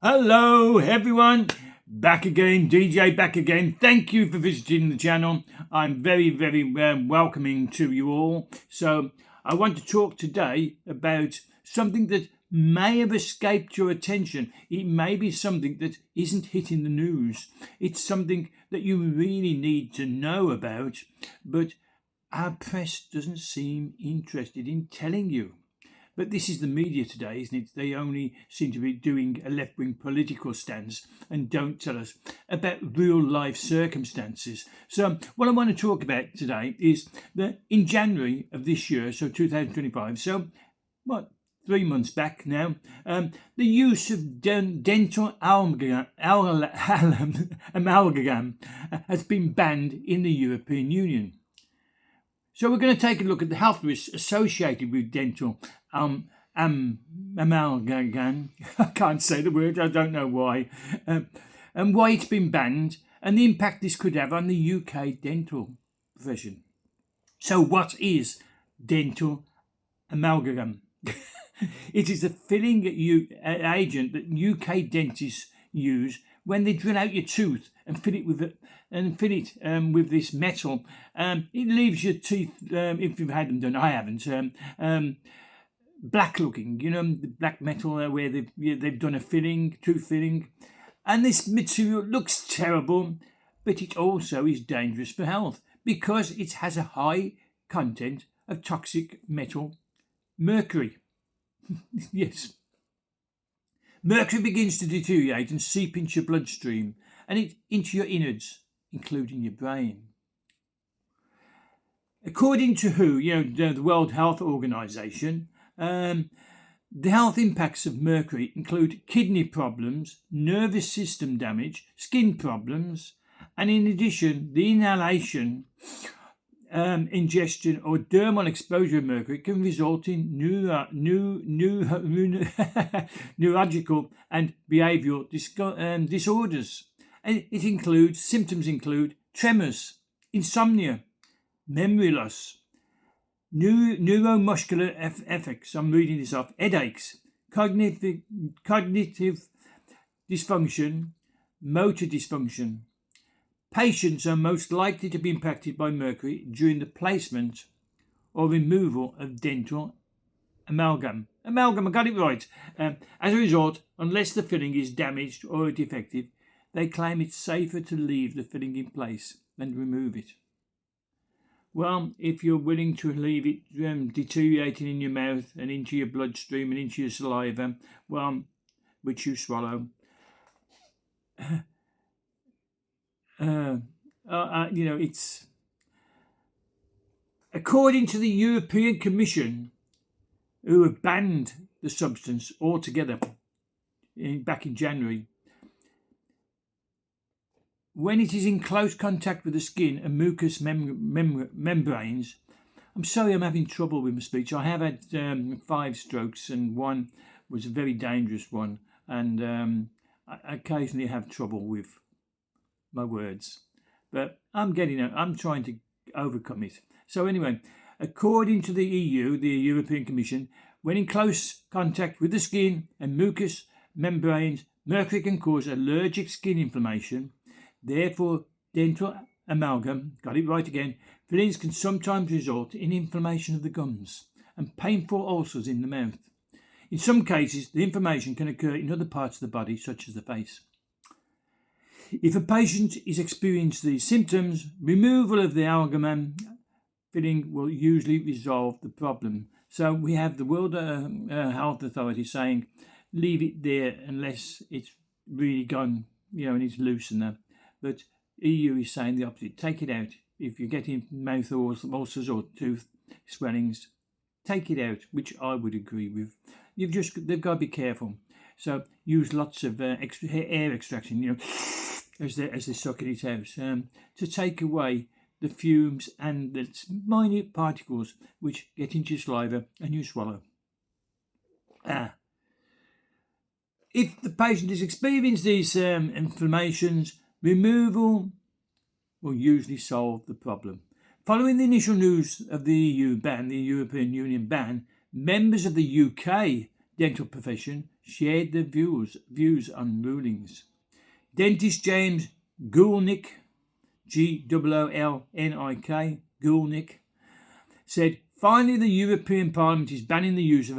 Hello everyone, back again, DJ back again. Thank you for visiting the channel. I'm very welcoming to you all. So I want to talk today about something that may have escaped your attention. It may be something that isn't hitting the news. It's something that you really need to know about, but our press doesn't seem interested in telling you. But this is the media today, isn't it? They only seem to be doing a left wing political stance and don't tell us about real life circumstances. So, what I want to talk about today is that in January of this year, so 2025, so what, 3 months back now, the use of dental amalgam has been banned in the European Union. So we're going to take a look at the health risks associated with dental amalgam. I can't say the word, I don't know why. And why it's been banned and the impact this could have on the UK dental profession. So what is dental amalgam? It is a filling agent that UK dentists use when they drill out your tooth and fill it with this metal. It leaves your teeth, if you've had them done, I haven't, black looking. You know, the black metal where they've done a tooth filling, and this material looks terrible, but it also is dangerous for health because it has a high content of toxic metal mercury. Yes. Mercury begins to deteriorate and seep into your bloodstream and into your innards, including your brain. According to WHO, the World Health Organization, the health impacts of mercury include kidney problems, nervous system damage, skin problems, and in addition, the inhalation, ingestion or dermal exposure of mercury can result in neurological and behavioural disorders. And symptoms include tremors, insomnia, memory loss, neuromuscular effects. I'm reading this off. Headaches, cognitive dysfunction, motor dysfunction. Patients are most likely to be impacted by mercury during the placement or removal of dental amalgam. Amalgam, I got it right. As a result, unless the filling is damaged or defective, they claim it's safer to leave the filling in place than remove it. Well, if you're willing to leave it deteriorating in your mouth and into your bloodstream and into your saliva, well, which you swallow, it's according to the European Commission, who have banned the substance altogether back in January. When it is in close contact with the skin and mucous membranes, I'm sorry I'm having trouble with my speech. I have had 5 strokes and one was a very dangerous one, and I occasionally have trouble with my words, but I'm trying to overcome it. So anyway, according to the EU, the European Commission, when in close contact with the skin and mucous membranes, mercury can cause allergic skin inflammation. Therefore, dental amalgam, got it right again, fillings can sometimes result in inflammation of the gums and painful ulcers in the mouth. In some cases, the inflammation can occur in other parts of the body, such as the face. If a patient is experiencing these symptoms, removal of the amalgam filling will usually resolve the problem. So we have the World Health Authority saying, leave it there unless it's really gone, and it's loose and that. But EU is saying the opposite. Take it out. If you're getting mouth ulcers or tooth swellings, take it out, which I would agree with. They've got to be careful. So use lots of air extraction, as they suck it out, to take away the fumes and the minute particles which get into your saliva and you swallow. If the patient has experienced these inflammations, removal will usually solve the problem. Following the initial news of the EU ban, the European Union ban, members of the UK dental profession shared their views on rulings. Dentist James Goolnick, Goolnik, Goolnick, said, "Finally, the European Parliament is banning the use of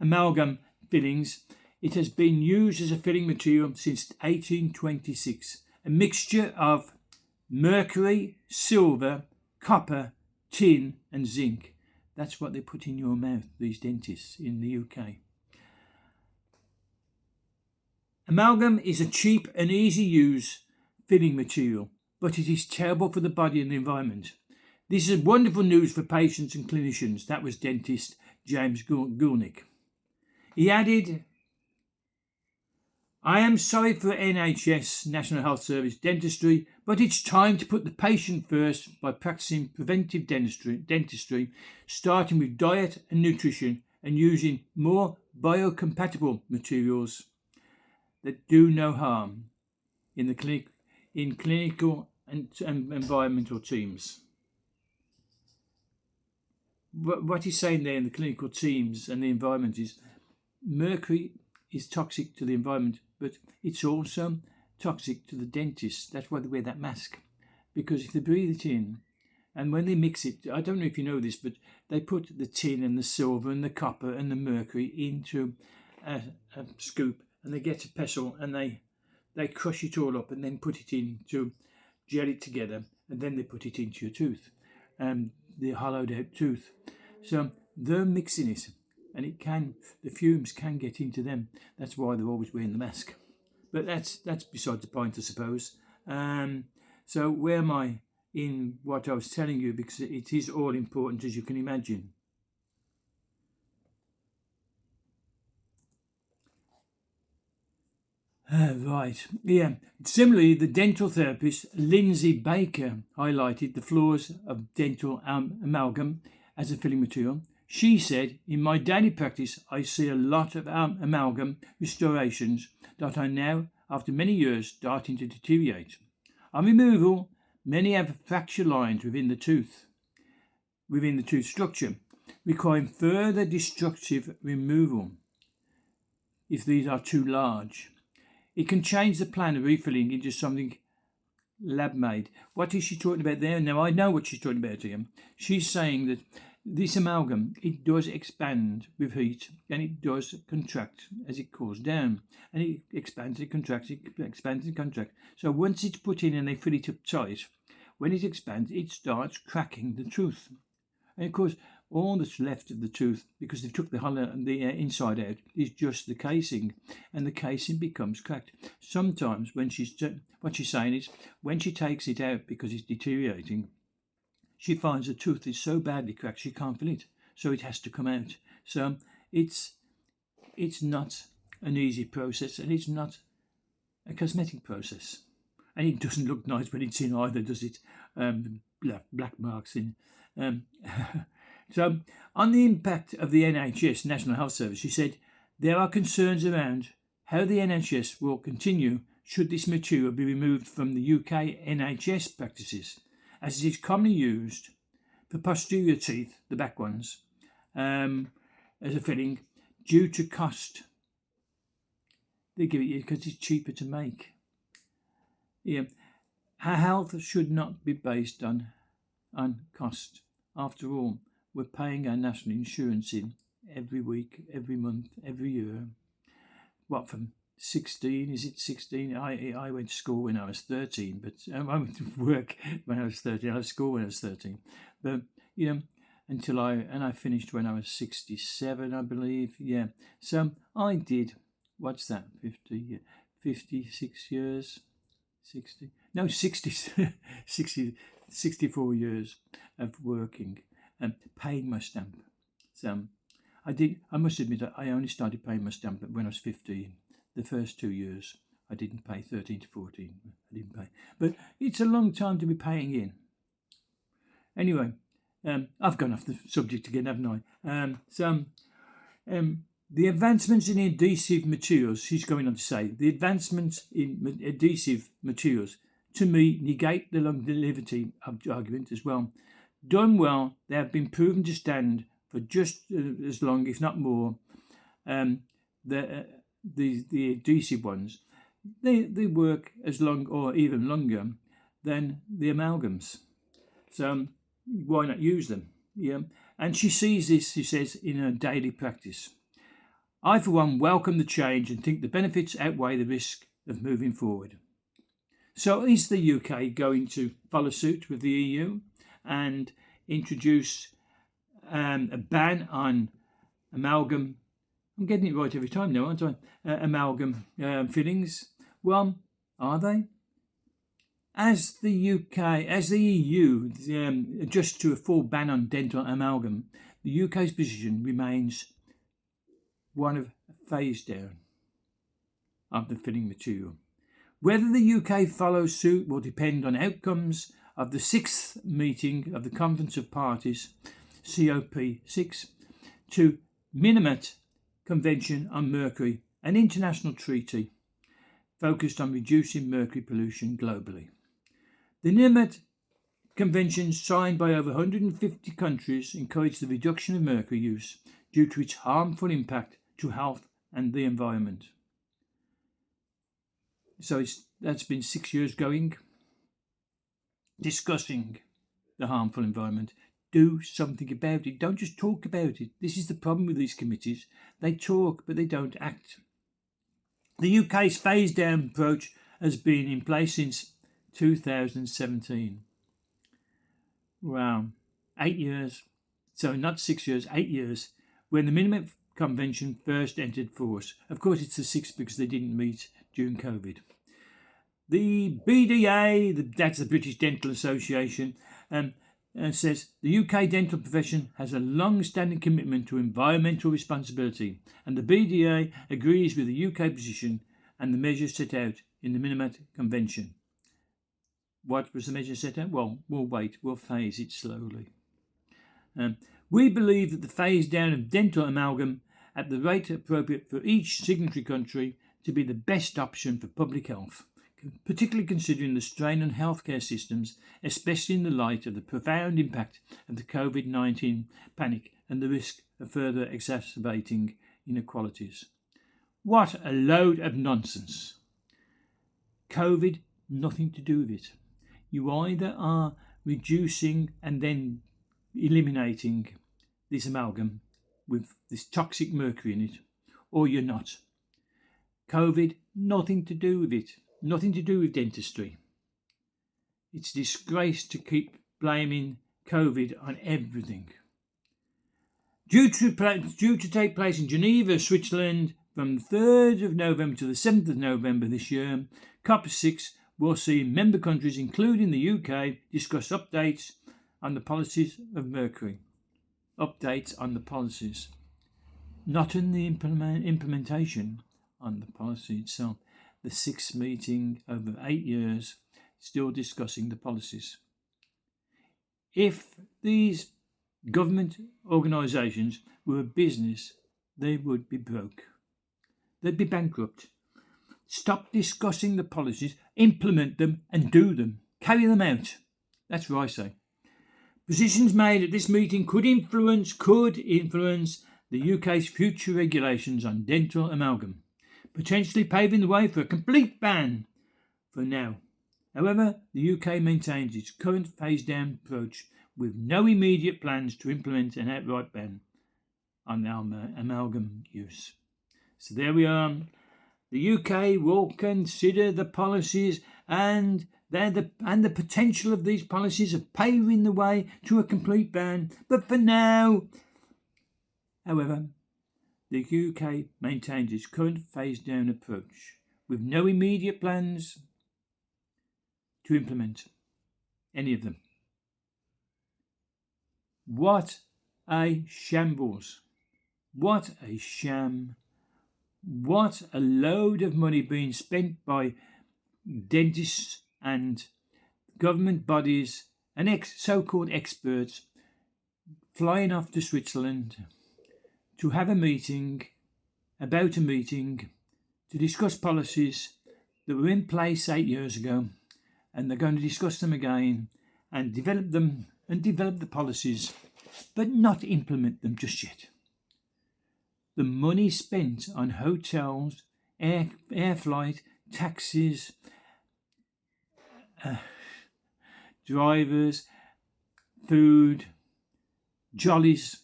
amalgam fillings. It has been used as a filling material since 1826, a mixture of mercury, silver, copper, tin and zinc." That's what they put in your mouth, these dentists in the UK. Amalgam is a cheap and easy use filling material, but it is terrible for the body and the environment. This is wonderful news for patients and clinicians. That was dentist James Goolnick. He added, "I am sorry for NHS, National Health Service dentistry, but it's time to put the patient first by practicing preventive dentistry, starting with diet and nutrition and using more biocompatible materials that do no harm in clinical and environmental teams." What he's saying there in the clinical teams and the environment is mercury is toxic to the environment, but it's also toxic to the dentist. That's why they wear that mask, because if they breathe it in, and when they mix it, I don't know if you know this, but they put the tin and the silver and the copper and the mercury into a scoop, and they get a pestle and they crush it all up and then put it in to gel it together, and then they put it into your tooth, the hollowed out tooth. So they're mixing it, and the fumes can get into them. That's why they're always wearing the mask. But that's beside the point, I suppose. So where am I in what I was telling you? Because it is all important, as you can imagine. Right, yeah. Similarly, the dental therapist Lindsay Baker highlighted the flaws of dental amalgam as a filling material. She said, "In my daily practice, I see a lot of amalgam restorations that are now, after many years, starting to deteriorate. On removal, many have fracture lines within the tooth structure, requiring further destructive removal if these are too large. It can change the plan of refilling into something lab-made." What is she talking about there? Now, I know what she's talking about here. She's saying that this amalgam, it does expand with heat, and it does contract as it cools down. And it expands, it contracts, it expands and contracts. So once it's put in and they fill it up tight, when it expands, it starts cracking the tooth. And of course, all that's left of the tooth, because they took the inside out, is just the casing, and the casing becomes cracked. Sometimes what she's saying is, when she takes it out because it's deteriorating, she finds the tooth is so badly cracked she can't fill it, so it has to come out. So it's not an easy process, and it's not a cosmetic process, and it doesn't look nice when it's in either, does it? Black marks in. So, on the impact of the NHS, National Health Service, she said, "There are concerns around how the NHS will continue should this material be removed from the UK NHS practices, as it is commonly used for posterior teeth, the back ones, as a filling, due to cost." They give it you because it's cheaper to make. Yeah. Our health should not be based on cost. After all, we're paying our national insurance in every week, every month, every year. What, from 16? Is it 16? I went to school when I was 13, but I went to work when I was 13. I was at school when I was 13. But, until I finished when I was 67, I believe. Yeah. So I did, what's that, 56 years? 60? No, 60, 64 years of working and paying my stamp. So I must admit that I only started paying my stamp when I was 15. The first 2 years I didn't pay. 13 to 14 I didn't pay. But it's a long time to be paying in. Anyway, I've gone off the subject again, haven't I? The advancements in adhesive materials, she's going on to say, the advancements in adhesive materials, to me, negate the longevity argument as well. Done well, they have been proven to stand for just as long, if not more, the adhesive ones, they work as long or even longer than the amalgams. So why not use them? Yeah. And she sees this, she says, in her daily practice. I, for one, welcome the change and think the benefits outweigh the risk of moving forward. So is the UK going to follow suit with the EU and introduce a ban on amalgam? I'm getting it right every time now, aren't I? Amalgam fillings. Well, are they? As the EU adjusts to a full ban on dental amalgam, the UK's position remains one of phase down of the filling material. Whether the UK follows suit will depend on outcomes of the 6th meeting of the Conference of Parties, COP6, to Minimat Convention on Mercury, an international treaty focused on reducing mercury pollution globally. The Minimat Convention, signed by over 150 countries, encouraged the reduction of mercury use due to its harmful impact to health and the environment. So that's been 6 years going, discussing the harmful environment. Do something about it. Don't just talk about it. This is the problem with these committees. They talk, but they don't act. The UK's phase down approach has been in place since 2017. Wow. 8 years. So not 6 years, 8 years, when the Minimum Convention first entered force. Of course, it's the 6th because they didn't meet during COVID. The BDA, that's the British Dental Association, says the UK dental profession has a long-standing commitment to environmental responsibility, and the BDA agrees with the UK position and the measures set out in the Minimat Convention. What was the measure set out? Well, we'll wait. We'll phase it slowly. We believe that the phase down of dental amalgam at the rate appropriate for each signatory country to be the best option for public health, particularly considering the strain on healthcare systems, especially in the light of the profound impact of the COVID-19 panic and the risk of further exacerbating inequalities. What a load of nonsense. COVID, nothing to do with it. You either are reducing and then eliminating this amalgam with this toxic mercury in it, or you're not. COVID, nothing to do with it. Nothing to do with dentistry. It's a disgrace to keep blaming COVID on everything. Due to take place in Geneva, Switzerland, from the 3rd of November to the 7th of November this year, COP6 will see member countries, including the UK, discuss updates on the policies of mercury. Updates on the policies, not in the implementation on the policy itself. The 6th meeting over 8 years, still discussing the policies. If these government organisations were a business, they would be broke. They'd be bankrupt. Stop discussing the policies, implement them and do them. Carry them out. That's what I say. Positions made at this meeting could influence the UK's future regulations on dental amalgam, potentially paving the way for a complete ban for now. However, the UK maintains its current phase-down approach with no immediate plans to implement an outright ban on amalgam use. So there we are. The UK will consider the policies and the potential of these policies of paving the way to a complete ban. But for now, however, the UK maintains its current phase-down approach with no immediate plans to implement any of them. What a shambles. What a sham. What a load of money being spent by dentists and government bodies and so-called experts flying off to Switzerland to have a meeting to discuss policies that were in place 8 years ago, and they're going to discuss them again and develop the policies, but not implement them just yet. the money spent on hotels, air flight, taxis, drivers, food, jollies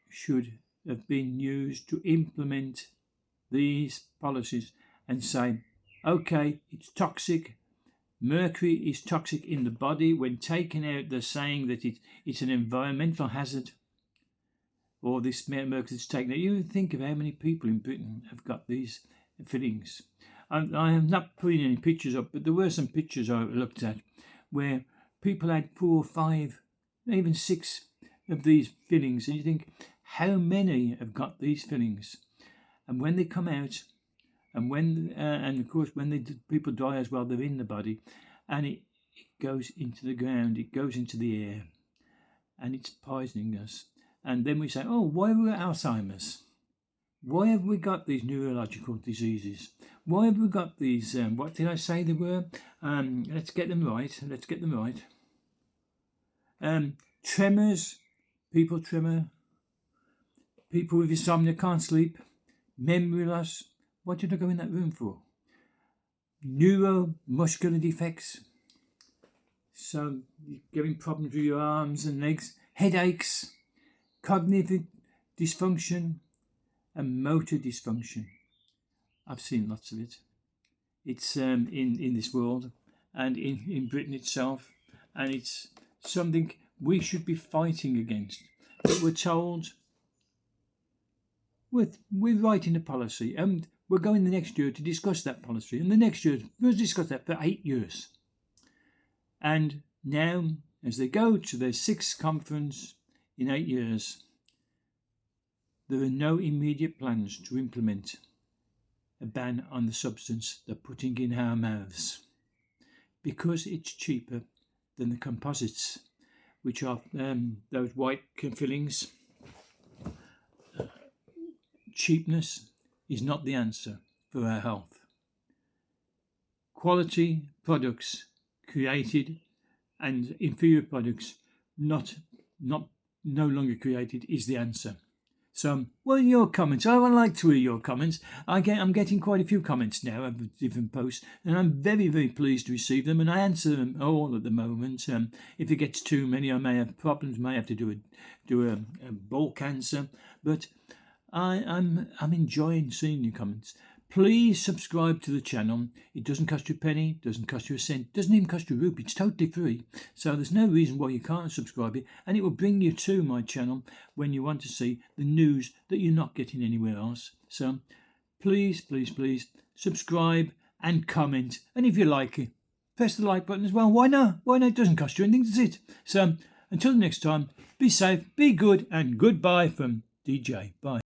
should have been used to implement these policies and say, okay, it's toxic. Mercury is toxic in the body. When taken out, they're saying that it's an environmental hazard, or this mercury is taken out. You think of how many people in Britain have got these fillings. I am not putting any pictures up, but there were some pictures I looked at where people had 4 or 5, even 6 of these fillings, and you think, how many have got these fillings? And when they come out, and of course when people die as well, they're in the body, and it goes into the ground, it goes into the air, and it's poisoning us. And then we say, oh, why have we got Alzheimer's? Why have we got these neurological diseases? Why have we got these, what did I say they were? Let's get them right. Tremors, people tremor, people with insomnia can't sleep, memory loss. What did I go in that room for? Neuromuscular defects. So you're getting problems with your arms and legs, headaches, cognitive dysfunction, and motor dysfunction. I've seen lots of it. It's in this world and in Britain itself, and it's something we should be fighting against. But we're told we're writing a policy, and we're going the next year to discuss that policy, and the next year we'll discuss that for 8 years. And now, as they go to their 6th conference in 8 years, there are no immediate plans to implement a ban on the substance they're putting in our mouths, because it's cheaper than the composites, which are those white fillings. Cheapness is not the answer for our health. Quality products created and inferior products no longer created is the answer. So, what are your comments? I would like to hear your comments. I'm getting quite a few comments now of different posts, and I'm very, very pleased to receive them, and I answer them all at the moment. If it gets too many, I may have problems, may have to do a bulk answer, but I'm enjoying seeing your comments. Please subscribe to the channel. It doesn't cost you a penny, doesn't cost you a cent, doesn't even cost you a rupee. It's totally free. So there's no reason why you can't subscribe it, and it will bring you to my channel when you want to see the news that you're not getting anywhere else. So please, please, please subscribe and comment. And if you like it, press the like button as well. Why not? It doesn't cost you anything, does it? So until the next time, be safe, be good, and goodbye from DJ. Bye.